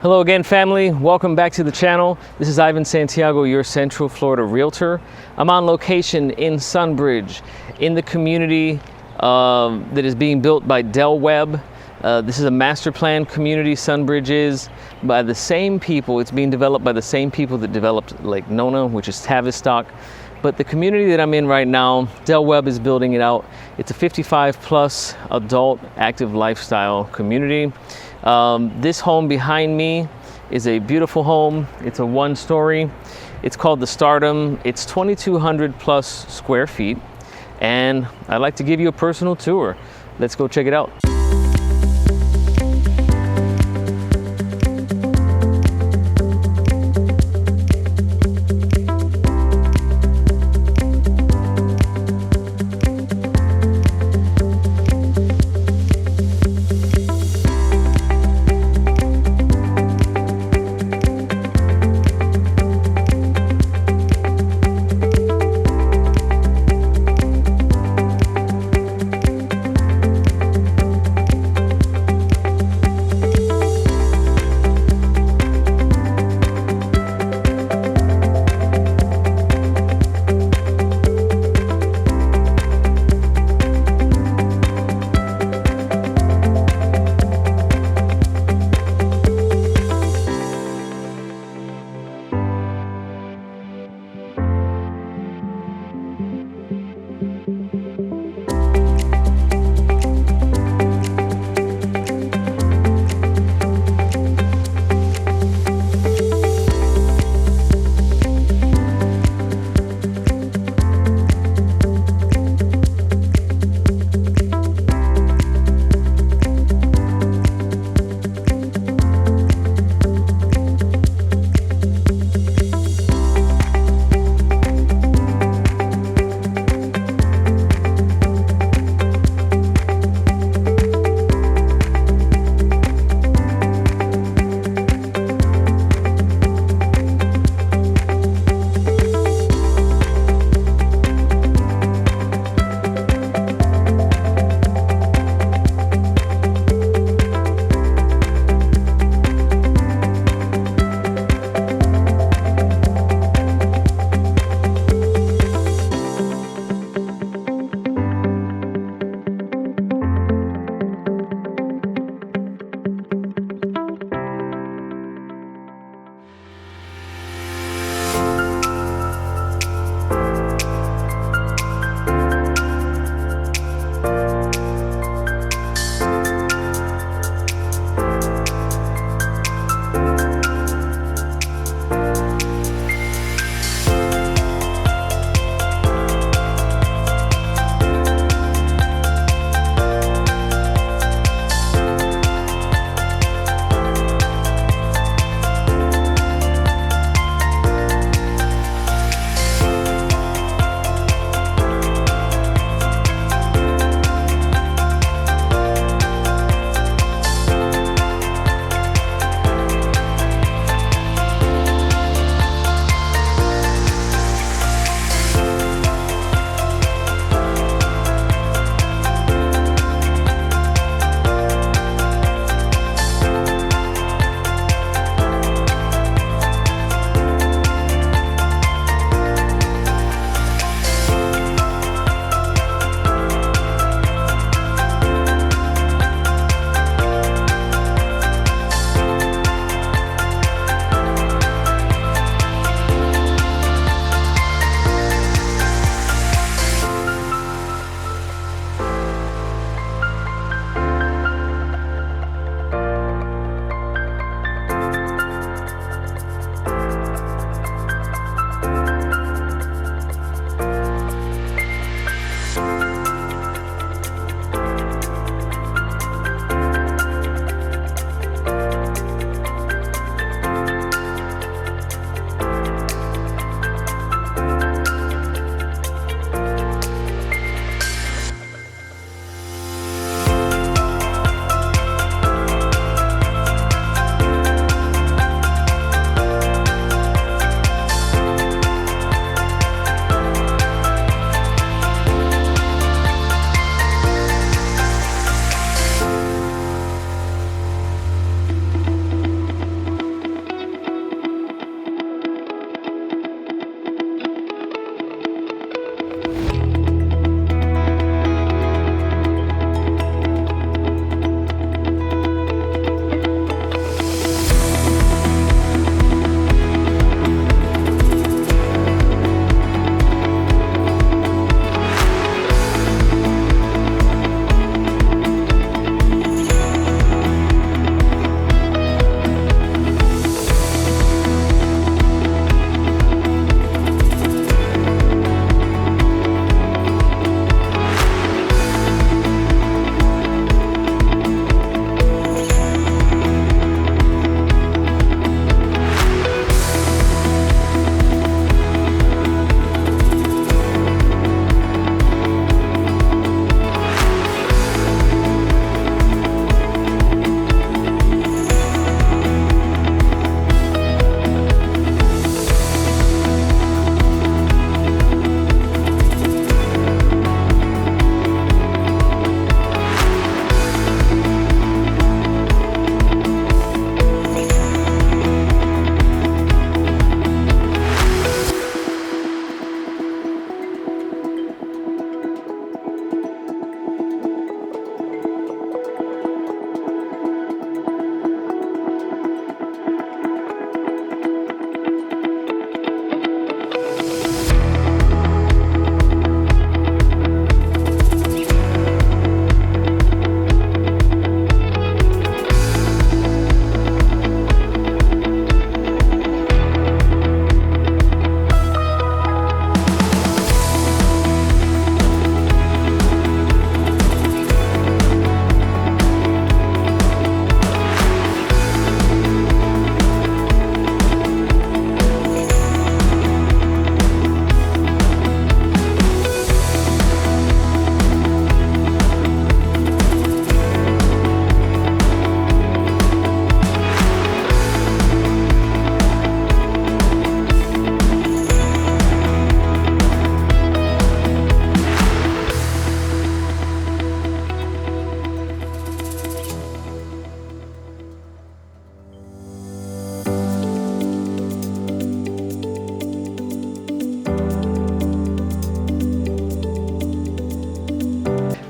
Hello again, family. Welcome back to the channel. This is Ivan Santiago, your Central Florida Realtor. I'm on location in Sunbridge, in the community that is being built by Webb. This is a master plan community. Sunbridge is by the same people. It's being developed by the same people that developed Lake Nona, which is Tavistock. But the community that I'm in right now, Webb is building it out. It's a 55 plus adult active lifestyle community. This home behind me is a beautiful home. It's a one-story. It's called the Stardom. It's 2,200 plus square feet. And I'd like to give you a personal tour. Let's go check it out.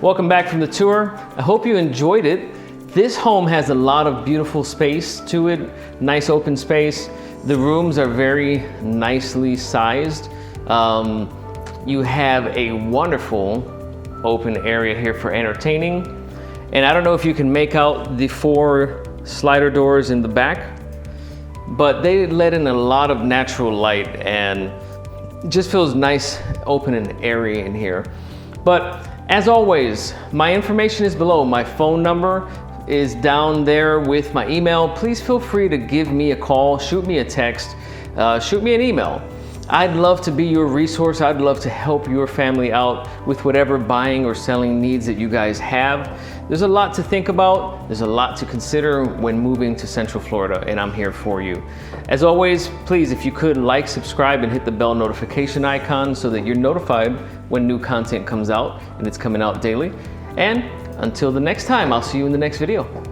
Welcome back from the tour. I hope you enjoyed it. This home has a lot of beautiful space to it, nice open space. The rooms are very nicely sized. You have a wonderful open area here for entertaining. And I don't know if you can make out the 4 slider doors in the back, but they let in a lot of natural light and it just feels nice, open and airy in here. But as always, my information is below. My phone number is down there with my email. Please feel free to give me a call, shoot me a text, shoot me an email. I'd love to be your resource. I'd love to help your family out with whatever buying or selling needs that you guys have. There's a lot to think about. There's a lot to consider when moving to Central Florida, and I'm here for you. As always, please, if you could, like, subscribe, and hit the bell notification icon so that you're notified when new content comes out, and it's coming out daily. And until the next time, I'll see you in the next video.